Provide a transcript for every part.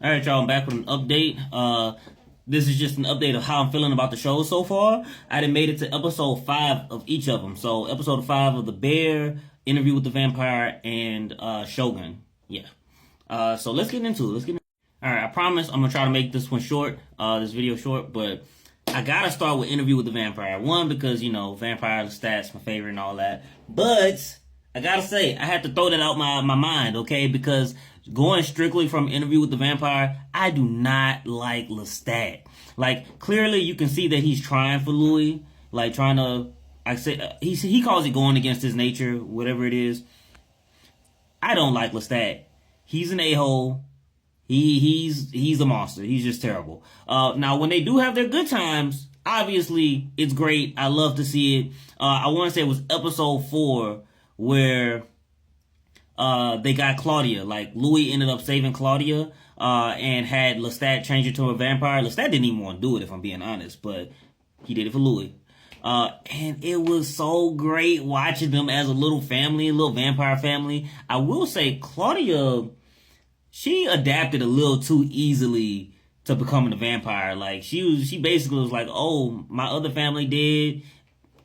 All right, y'all, I'm back with an update. This is just an update of how I'm feeling about the show so far. I done made it to episode 5 of each of them. So episode 5 of The Bear, Interview with the Vampire, and Sjogun. Yeah. So let's get into it. All right, I promise I'm gonna try to make this one short, this video short, but I gotta start with Interview with the Vampire. One, because, you know, Vampire Stats, my favorite and all that. But I gotta say, I had to throw that out my mind, okay? Because going strictly from Interview with the Vampire, I do not like Lestat. Like, clearly you can see that he's trying for Louis. Like, trying to, he calls it going against his nature, whatever it is. I don't like Lestat. He's an a-hole. He's a monster. He's just terrible. Now, when they do have their good times, obviously, it's great. I love to see it. I want to say it was episode 4 where they got Claudia. Like, Louis ended up saving Claudia and had Lestat change it to a vampire. Lestat didn't even want to do it, if I'm being honest, but he did it for Louis. And it was so great watching them as a little family, a little vampire family. I will say, Claudia, she adapted a little too easily to becoming a vampire. Like, she basically was like, oh, my other family did.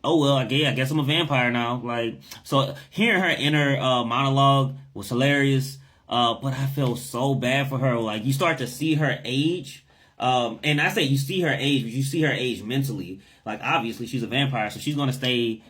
Oh, well, I guess I'm a vampire now. Like, so hearing her inner monologue was hilarious. But I felt so bad for her. Like, you start to see her age. And I say you see her age, but you see her age mentally. Like, obviously, she's a vampire, so she's going to stay,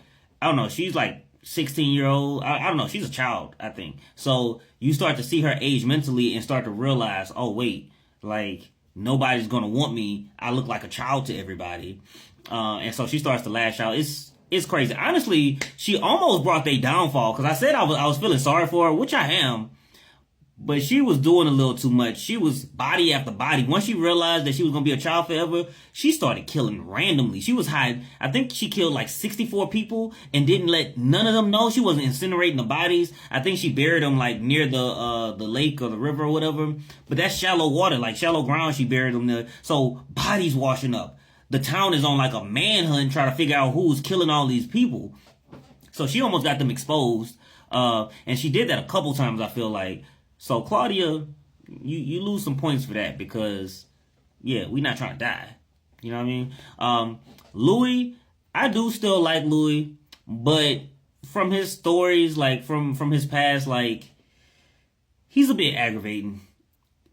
I don't know, she's like 16-year-old. I don't know. She's a child, I think. So you start to see her age mentally and start to realize, oh, wait, like, nobody's going to want me. I look like a child to everybody. And so she starts to lash out. It's crazy. Honestly, she almost brought their downfall, because I said I was feeling sorry for her, which I am. But she was doing a little too much. She was body after body. Once she realized that she was going to be a child forever, she started killing randomly. She was hiding. I think she killed like 64 people and didn't let none of them know. She wasn't incinerating the bodies. I think she buried them like near the lake or the river or whatever. But that's shallow water, like shallow ground. She buried them there. So bodies washing up. The town is on like a manhunt trying to figure out who's killing all these people. So she almost got them exposed. And she did that a couple times, I feel like. So, Claudia, you lose some points for that because, yeah, we're not trying to die. You know what I mean? Louis, I do still like Louis, but from his stories, like, from his past, like, he's a bit aggravating.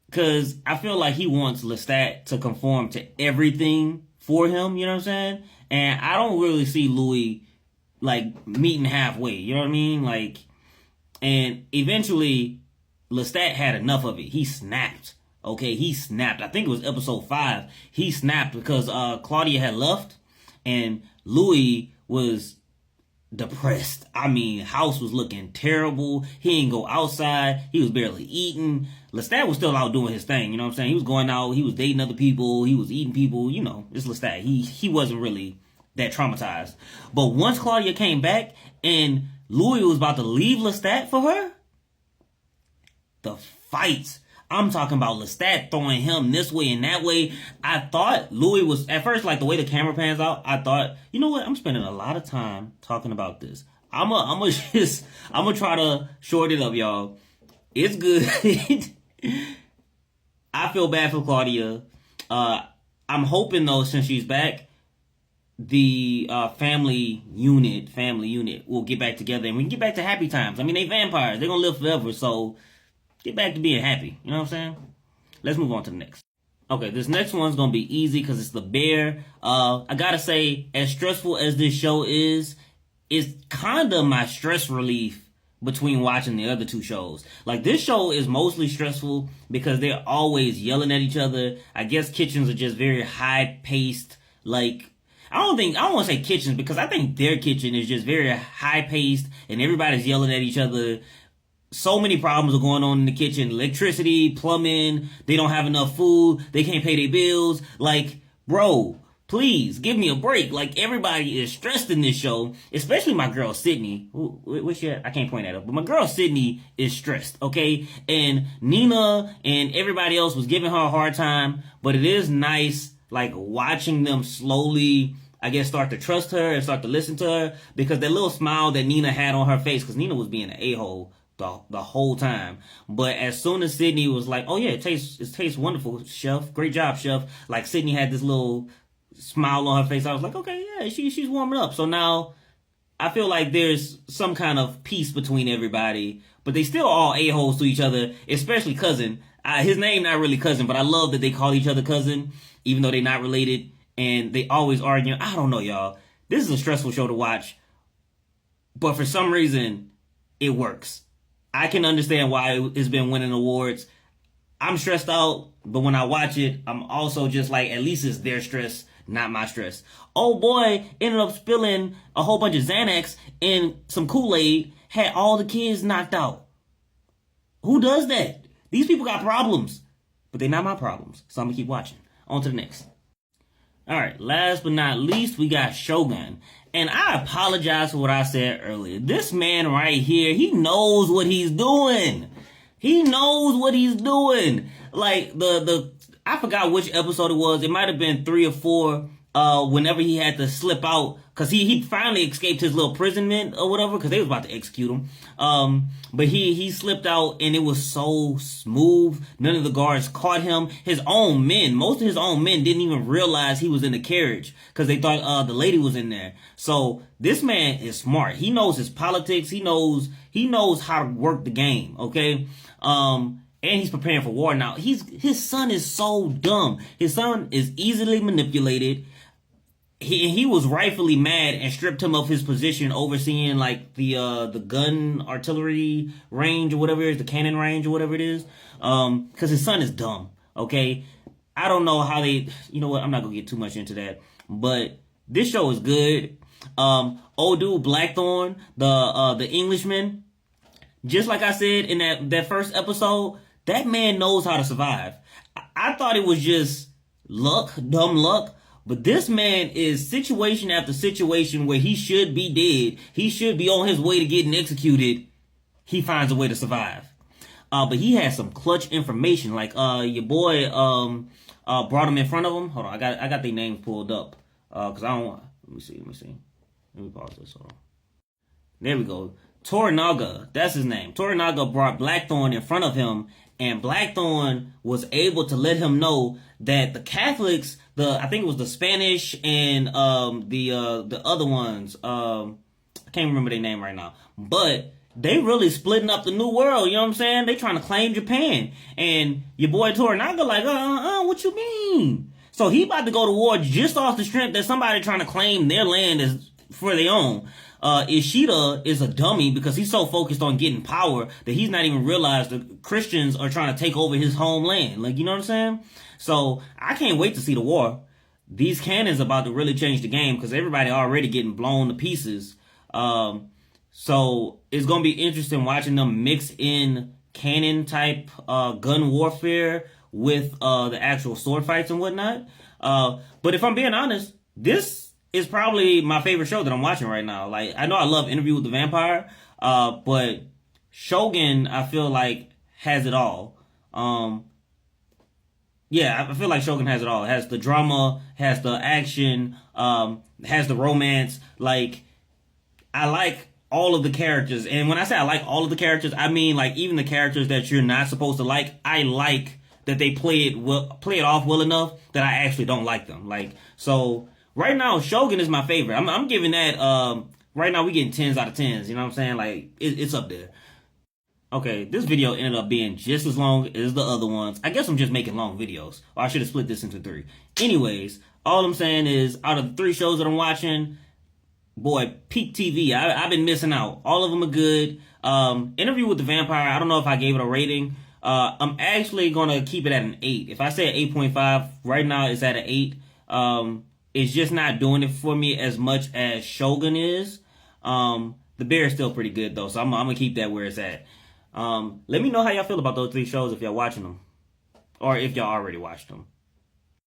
Because I feel like he wants Lestat to conform to everything for him, you know what I'm saying? And I don't really see Louis, like, meeting halfway, you know what I mean? Like, and eventually Lestat had enough of it. He snapped. Okay, he snapped. I think it was episode 5. He snapped because Claudia had left and Louis was depressed. I mean, house was looking terrible. He didn't go outside. He was barely eating. Lestat was still out doing his thing. You know what I'm saying? He was going out. He was dating other people. He was eating people. You know, it's Lestat. He wasn't really that traumatized. But once Claudia came back and Louis was about to leave Lestat for her, the fights. I'm talking about Lestat throwing him this way and that way. I thought Louis was, at first, like the way the camera pans out, I thought, you know what? I'm spending a lot of time talking about this. I'm gonna try to short it up, y'all. It's good. I feel bad for Claudia. I'm hoping though, since she's back, the family unit will get back together and we can get back to happy times. I mean, they vampires. They're gonna live forever, so get back to being happy. You know what I'm saying? Let's move on to the next. Okay, this next one's gonna be easy because it's The Bear. I gotta say, as stressful as this show is, it's kind of my stress relief between watching the other two shows. Like, this show is mostly stressful because they're always yelling at each other. I guess kitchens are just very high-paced. Like, I don't want to say kitchens because I think their kitchen is just very high-paced and everybody's yelling at each other. So many problems are going on in the kitchen. Electricity, plumbing, they don't have enough food, they can't pay their bills. Like, bro, please, give me a break. Like, everybody is stressed in this show, especially my girl, Sydney. What's your, I can't point that up, but my girl, Sydney, is stressed, okay? And Nina and everybody else was giving her a hard time, but it is nice, like, watching them slowly, I guess, start to trust her and start to listen to her, because that little smile that Nina had on her face, because Nina was being an a-hole the whole time. But as soon as Sydney was like, "Oh yeah, it tastes wonderful, chef. Great job, chef." Like Sydney had this little smile on her face. I was like, "Okay, yeah, she's warming up." So now I feel like there's some kind of peace between everybody, but they still all a-holes to each other, especially Cousin. His name not really Cousin, but I love that they call each other Cousin, even though they're not related, and they always argue. I don't know, y'all. This is a stressful show to watch, but for some reason, it works. I can understand why it's been winning awards. I'm stressed out, but when I watch it, I'm also just like, at least it's their stress, not my stress. Oh boy, ended up spilling a whole bunch of Xanax in some Kool-Aid, had all the kids knocked out. Who does that? These people got problems, but they're not my problems, so I'm gonna keep watching. On to the next. Alright, last but not least, we got Sjogun. And I apologize for what I said earlier. This man right here, he knows what he's doing. He knows what he's doing. Like, I forgot which episode it was. It might have been 3 or 4, whenever he had to slip out. Cause he finally escaped his little imprisonment or whatever, cause they was about to execute him. But he slipped out and it was so smooth. None of the guards caught him. Most of his own men didn't even realize he was in the carriage, cause they thought, the lady was in there. So this man is smart. He knows his politics. He knows how to work the game. Okay. And he's preparing for war now. His son is so dumb. His son is easily manipulated. He was rightfully mad and stripped him of his position overseeing like the gun artillery range or whatever it is, the cannon range or whatever it is. Cause his son is dumb. Okay. I don't know how you know what? I'm not gonna get too much into that, but this show is good. Old dude Blackthorn, the Englishman, just like I said in that first episode, that man knows how to survive. I thought it was just dumb luck. But this man is situation after situation where he should be dead. He should be on his way to getting executed. He finds a way to survive. But he has some clutch information. Like, your boy, brought him in front of him. Hold on. I got their names pulled up. Cause I don't, let me see. Let me pause this. Hold on. There we go. Toranaga. That's his name. Toranaga brought Blackthorn in front of him, and Blackthorn was able to let him know that the Catholics, I think it was the Spanish and the other ones, I can't remember their name right now, but they really splitting up the new world, you know what I'm saying? They trying to claim Japan. And your boy Toranaga like, what you mean? So he about to go to war just off the strength that somebody trying to claim their land as for their own. Ishida is a dummy because he's so focused on getting power that he's not even realized that Christians are trying to take over his homeland. Like, you know what I'm saying? So I can't wait to see the war. These cannons about to really change the game because everybody already getting blown to pieces. So it's going to be interesting watching them mix in cannon type, gun warfare with, the actual sword fights and whatnot. But if I'm being honest, this is probably my favorite show that I'm watching right now. Like, I know I love Interview with the Vampire, but Sjogun, I feel like, has it all. Yeah, I feel like Sjogun has it all. It has the drama, has the action, has the romance. Like, I like all of the characters. And when I say I like all of the characters, I mean, like, even the characters that you're not supposed to like, I like that they play it off well enough that I actually don't like them. Like, so right now, Sjogun is my favorite. I'm giving that, right now we getting 10s out of 10s, you know what I'm saying? Like, it's up there. Okay, this video ended up being just as long as the other ones. I guess I'm just making long videos. Or I should have split this into 3. Anyways, all I'm saying is, out of the 3 shows that I'm watching, boy, peak TV. I've been missing out. All of them are good. Interview with the Vampire, I don't know if I gave it a rating. I'm actually going to keep it at an 8. If I say 8.5, right now it's at an 8. It's just not doing it for me as much as Sjogun is. The Bear is still pretty good though, so I'm going to keep that where it's at. Let me know how y'all feel about those 3 shows if y'all watching them. Or if y'all already watched them.